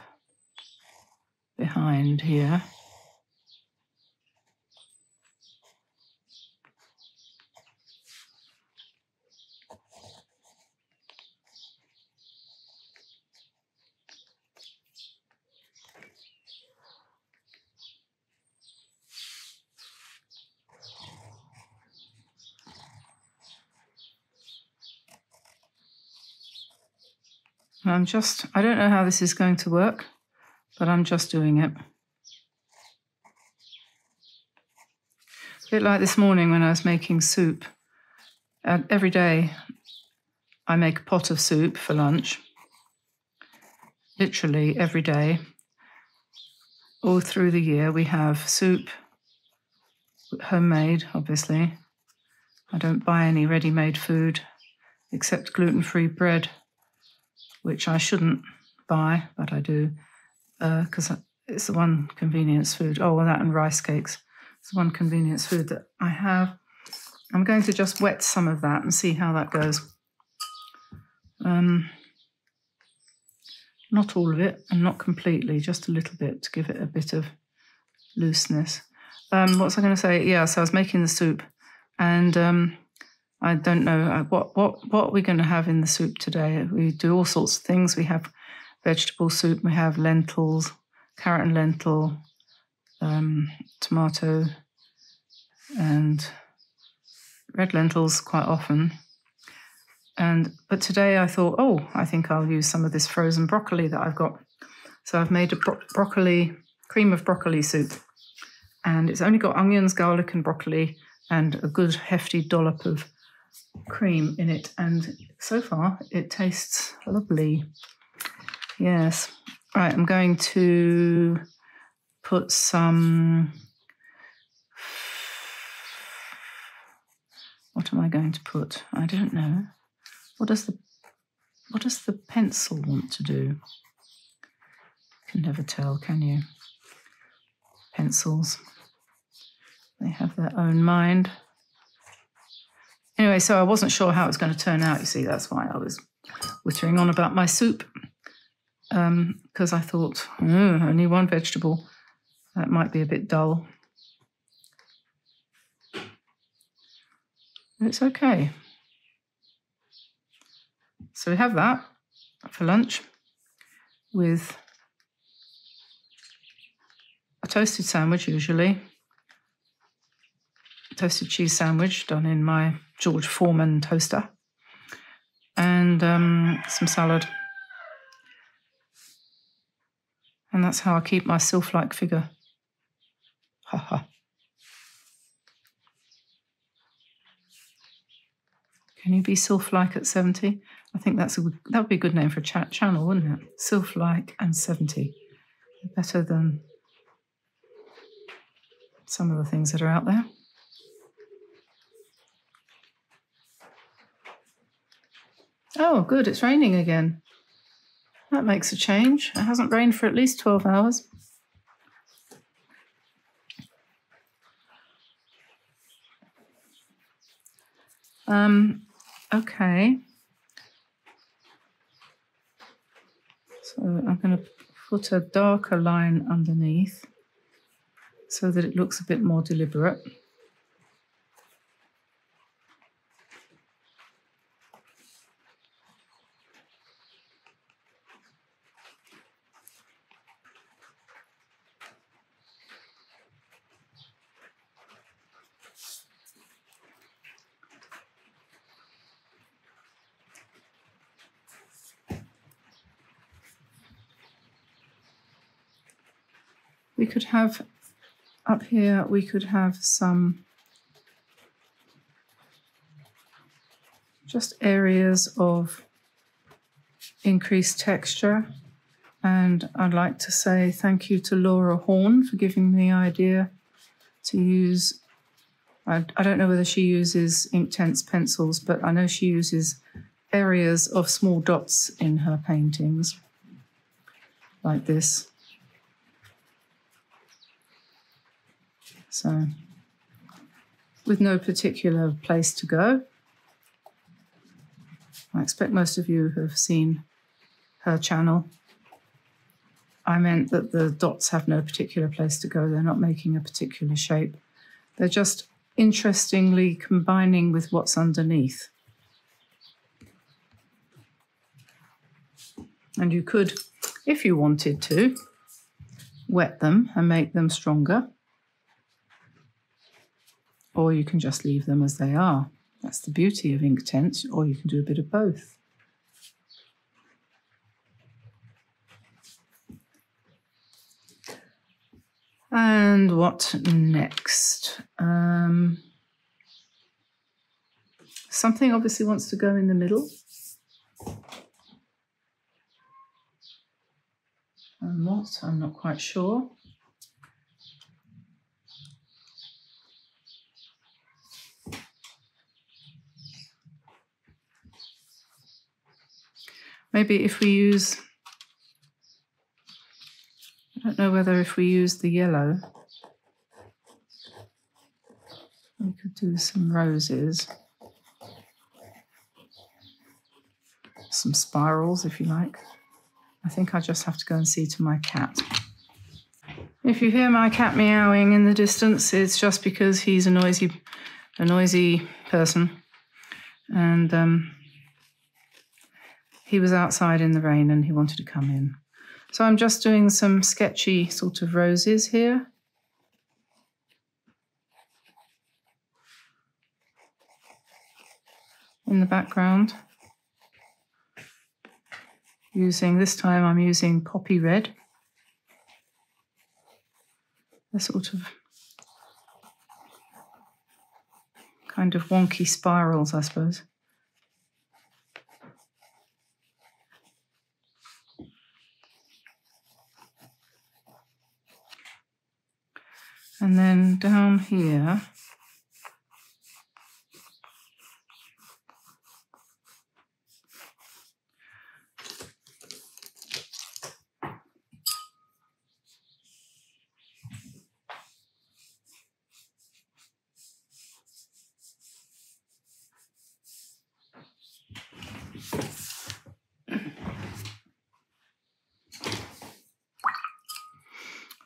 behind here. I don't know how this is going to work, but I'm just doing it. A bit like this morning when I was making soup. Every day I make a pot of soup for lunch. Literally every day. All through the year we have soup, homemade, obviously. I don't buy any ready-made food except gluten-free bread, which I shouldn't buy, but I do, because it's the one convenience food. Oh, well, that and rice cakes. It's the one convenience food that I have. I'm going to just wet some of that and see how that goes. Not all of it and not completely, just a little bit to give it a bit of looseness. What was I going to say? Yeah, so I was making the soup, and I don't know what we're going to have in the soup today. We do all sorts of things. We have vegetable soup, we have lentils, carrot and lentil, tomato, and red lentils quite often. But today I thought, oh, I think I'll use some of this frozen broccoli that I've got. So I've made a cream of broccoli soup, and it's only got onions, garlic, and broccoli, and a good hefty dollop of cream in it, and so far it tastes lovely. Yes. Right, I'm going to put some, what am I going to put? I don't know. What does the pencil want to do? You can never tell, can you? Pencils, they have their own mind. Anyway, so I wasn't sure how it was going to turn out, you see, that's why I was wittering on about my soup, because I thought, only one vegetable, that might be a bit dull. But it's okay. So we have that for lunch with a toasted sandwich usually. Toasted cheese sandwich done in my George Foreman toaster. And some salad. And that's how I keep my sylph-like figure. Haha. Can you be sylph-like at 70? I think that would be a good name for a channel, wouldn't it? Sylph-like and 70. Better than some of the things that are out there. Oh, good, it's raining again. That makes a change. It hasn't rained for at least 12 hours. Okay. So I'm going to put a darker line underneath so that it looks a bit more deliberate. We could have, up here, we could have some just areas of increased texture. And I'd like to say thank you to Laura Horn for giving me the idea to use, I don't know whether she uses Inktense pencils, but I know she uses areas of small dots in her paintings, like this. So, with no particular place to go. I expect most of you have seen her channel. I meant that the dots have no particular place to go. They're not making a particular shape. They're just interestingly combining with what's underneath. And you could, if you wanted to, wet them and make them stronger. Or you can just leave them as they are. That's the beauty of Inktense, or you can do a bit of both. And what next? Something obviously wants to go in the middle. And what? I'm not quite sure. Maybe if we use, I don't know whether if we use the yellow, we could do some roses, some spirals if you like. I think I just have to go and see to my cat. If you hear my cat meowing in the distance, it's just because he's a noisy person. And he was outside in the rain and he wanted to come in. So I'm just doing some sketchy sort of roses here. In the background. This time I'm using poppy red. They're sort of kind of wonky spirals, I suppose. And then down here,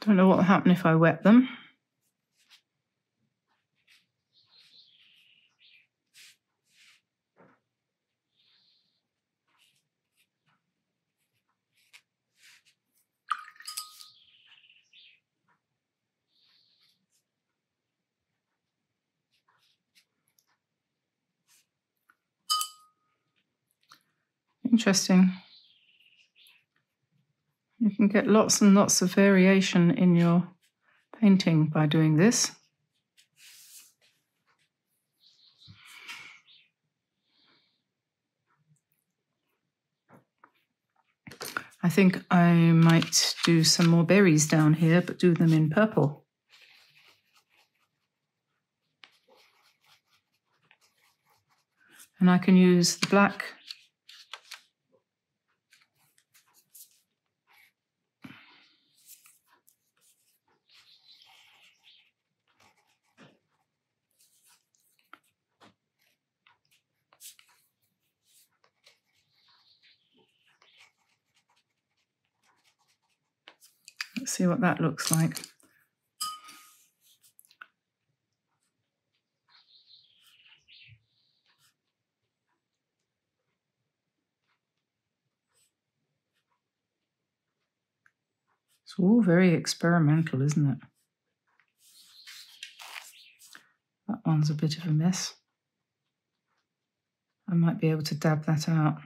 don't know what will happen if I wet them. Interesting. You can get lots and lots of variation in your painting by doing this. I think I might do some more berries down here, but do them in purple. And I can use the black. Let's see what that looks like. It's all very experimental, isn't it? That one's a bit of a mess. I might be able to dab that out.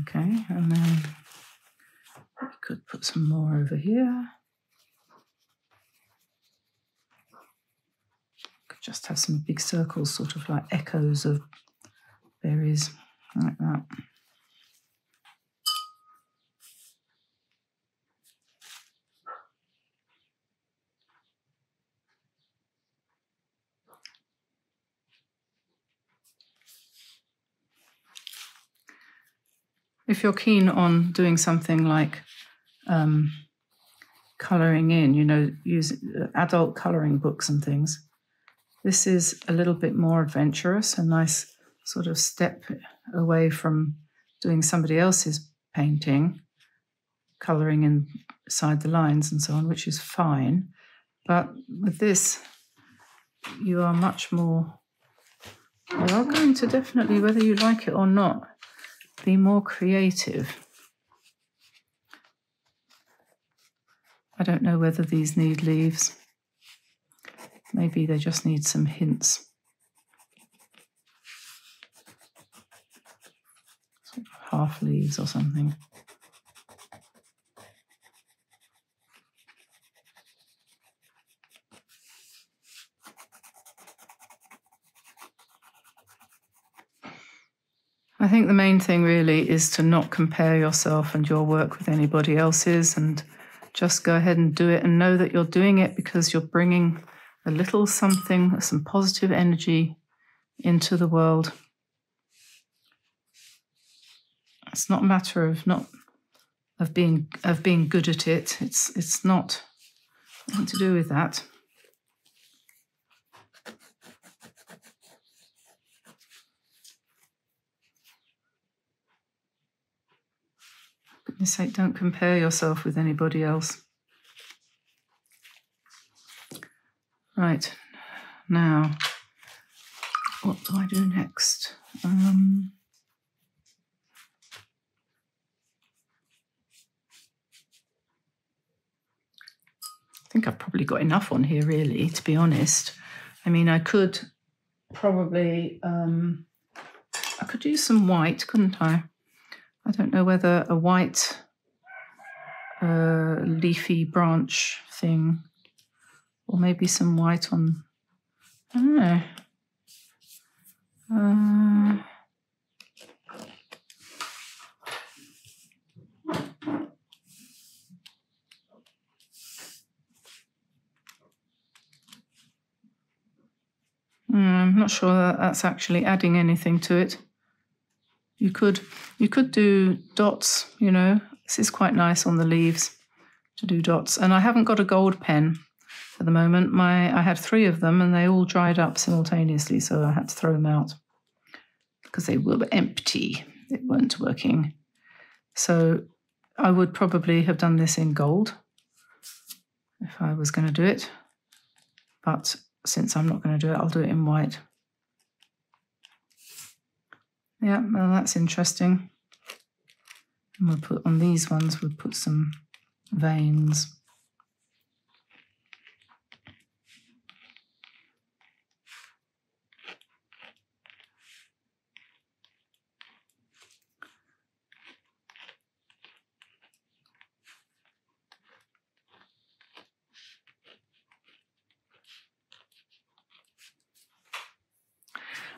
Okay, and then we could put some more over here. Could just have some big circles, sort of like echoes of berries, like that. If you're keen on doing something like colouring in, you know, use adult colouring books and things, this is a little bit more adventurous, a nice sort of step away from doing somebody else's painting, colouring inside the lines and so on, which is fine. But with this, you are much more, you are going to definitely, whether you like it or not, be more creative. I don't know whether these need leaves. Maybe they just need some hints. Sort of half leaves or something. I think the main thing really is to not compare yourself and your work with anybody else's, and just go ahead and do it and know that you're doing it because you're bringing a little something, some positive energy into the world. It's not a matter of being good at it. It's not nothing to do with that. For goodness sake, don't compare yourself with anybody else. Right, now, what do I do next? I think I've probably got enough on here, really, to be honest. I mean, I could probably, I could use some white, couldn't I? I don't know whether a white leafy branch thing, or maybe some white on, I don't know. I'm not sure that that's actually adding anything to it. You could do dots, you know. This is quite nice on the leaves to do dots. And I haven't got a gold pen for the moment. I had 3 of them and they all dried up simultaneously, so I had to throw them out because they were empty. They weren't working. So I would probably have done this in gold if I was going to do it. But since I'm not going to do it, I'll do it in white. Yeah, well, that's interesting. And we'll put on these ones, we'll put some veins.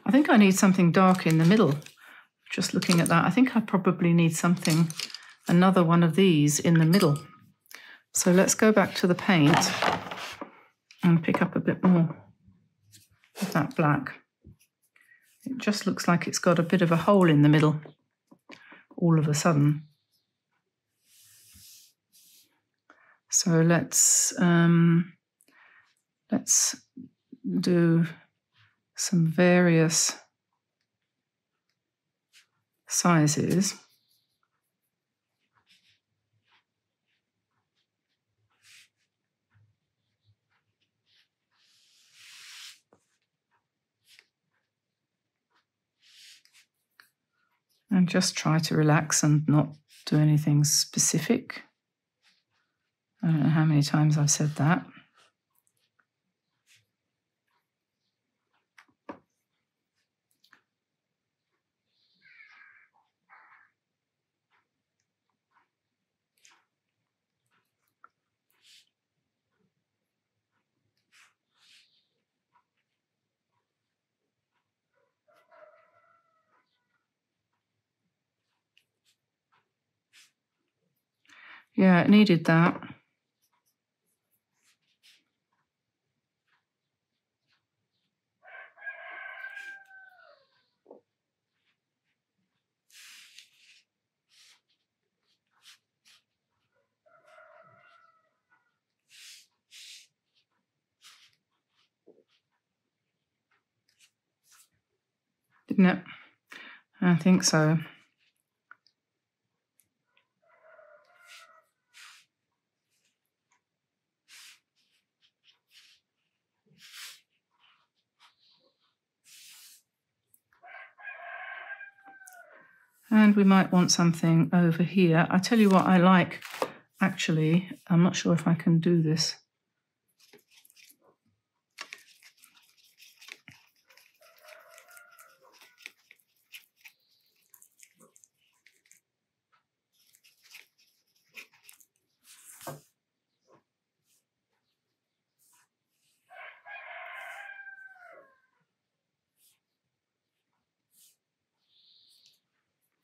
I think I need something dark in the middle. Just looking at that, I think I probably need something, another one of these in the middle. So let's go back to the paint and pick up a bit more of that black. It just looks like it's got a bit of a hole in the middle all of a sudden. So let's do some various sizes. And just try to relax and not do anything specific. I don't know how many times I've said that. Yeah, it needed that. Didn't it? I think so. And we might want something over here. I tell you what I like, actually. I'm not sure if I can do this.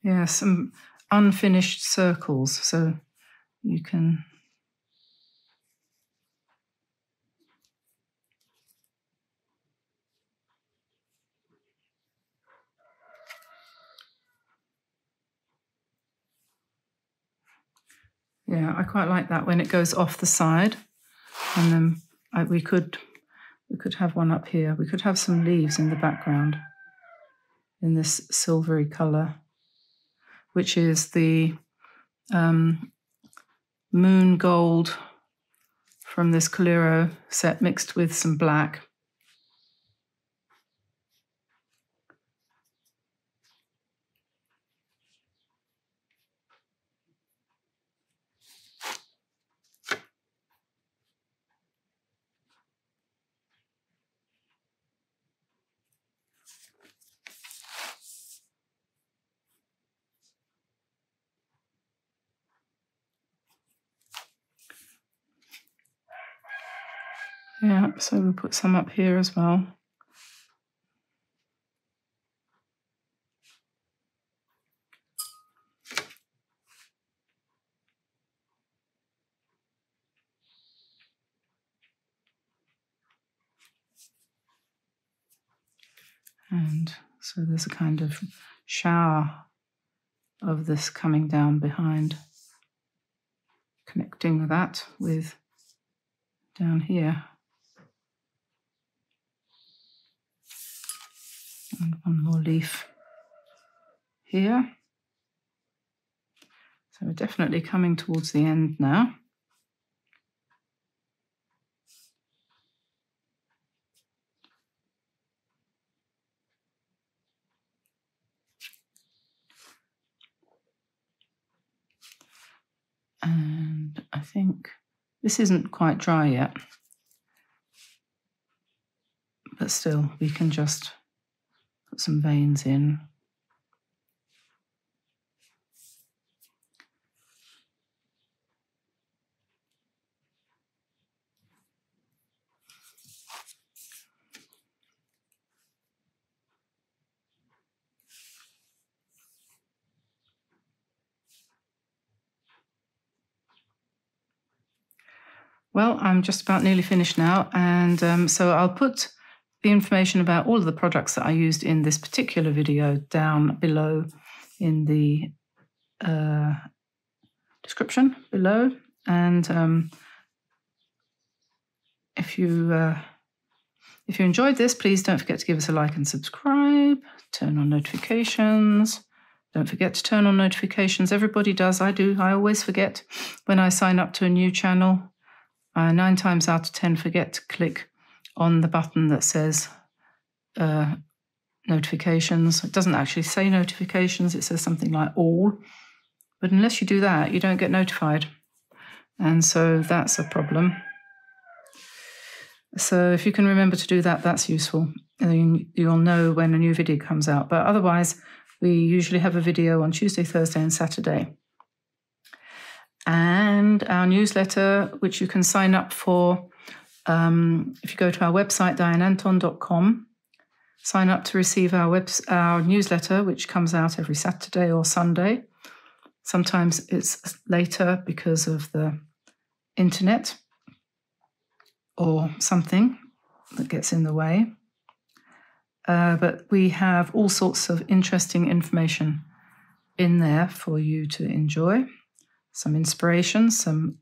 Yeah, some unfinished circles, so you can... Yeah, I quite like that when it goes off the side. And then we could have one up here. We could have some leaves in the background in this silvery colour, which is the moon gold from this Coliro set mixed with some black. Yeah, so we'll put some up here as well. And so there's a kind of shower of this coming down behind, connecting that with down here. And one more leaf here. So we're definitely coming towards the end now. think. This isn't quite dry yet, but still we can just put some veins in. Well, I'm just about nearly finished now, and so I'll put the information about all of the products that I used in this particular video down below in the description below. And if you enjoyed this, please don't forget to give us a like and subscribe. Turn on notifications. Don't forget to turn on notifications. Everybody does. I do. I always forget when I sign up to a new channel. 9 times out of 10 forget to click on the button that says notifications. It doesn't actually say notifications, it says something like all. But unless you do that, you don't get notified. And so that's a problem. So if you can remember to do that, that's useful. You'll know when a new video comes out. But otherwise, we usually have a video on Tuesday, Thursday, and Saturday. And our newsletter, which you can sign up for if you go to our website, dianeantone.com, sign up to receive our newsletter, which comes out every Saturday or Sunday. Sometimes it's later because of the internet or something that gets in the way. But we have all sorts of interesting information in there for you to enjoy. Some inspiration, some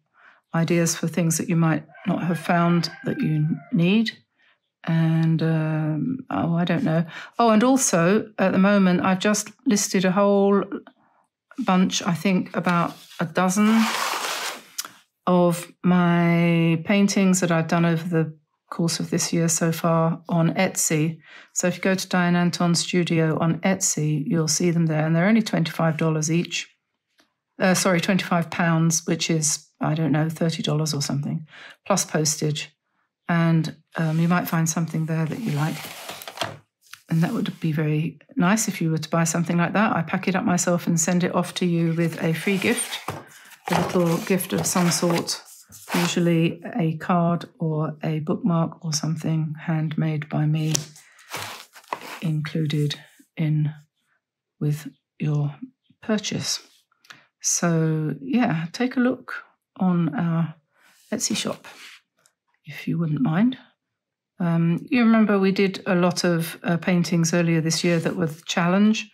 ideas for things that you might not have found that you need. And, I don't know. Oh, and also, at the moment, I've just listed a whole bunch, I think about a dozen of my paintings that I've done over the course of this year so far on Etsy. So if you go to Diane Antone Studio on Etsy, you'll see them there. And they're only $25 each. Sorry, £25, which is, I don't know, $30 or something, plus postage. And you might find something there that you like. And that would be very nice if you were to buy something like that. I pack it up myself and send it off to you with a free gift, a little gift of some sort, usually a card or a bookmark or something handmade by me, included in with your purchase. So, yeah, take a look on our Etsy shop, if you wouldn't mind. You remember we did a lot of paintings earlier this year that were the challenge.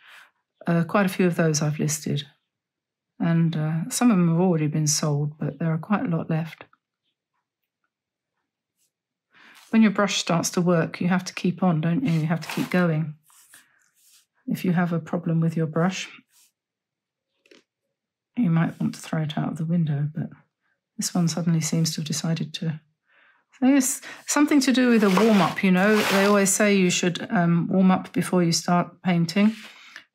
Quite a few of those I've listed. And some of them have already been sold, but there are quite a lot left. When your brush starts to work, you have to keep on, don't you? You have to keep going. If you have a problem with your brush, you might want to throw it out of the window, but this one suddenly seems to have decided to. So it's something to do with a warm-up, you know. They always say you should warm up before you start painting,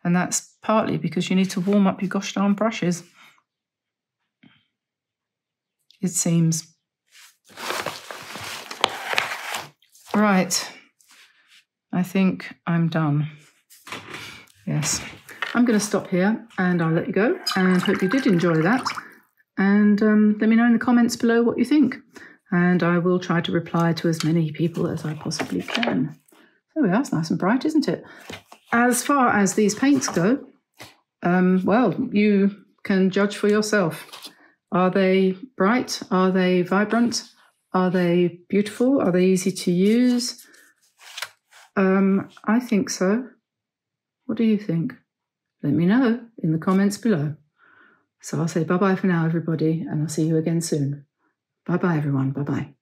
and that's partly because you need to warm up your gosh darn brushes. It seems. Right. I think I'm done. Yes. I'm going to stop here and I'll let you go, and hope you did enjoy that. And let me know in the comments below what you think. And I will try to reply to as many people as I possibly can. There we are, it's nice and bright, isn't it? As far as these paints go, well, you can judge for yourself. Are they bright? Are they vibrant? Are they beautiful? Are they easy to use? I think so. What do you think? Let me know in the comments below. So I'll say bye-bye for now, everybody, and I'll see you again soon. Bye-bye, everyone. Bye-bye.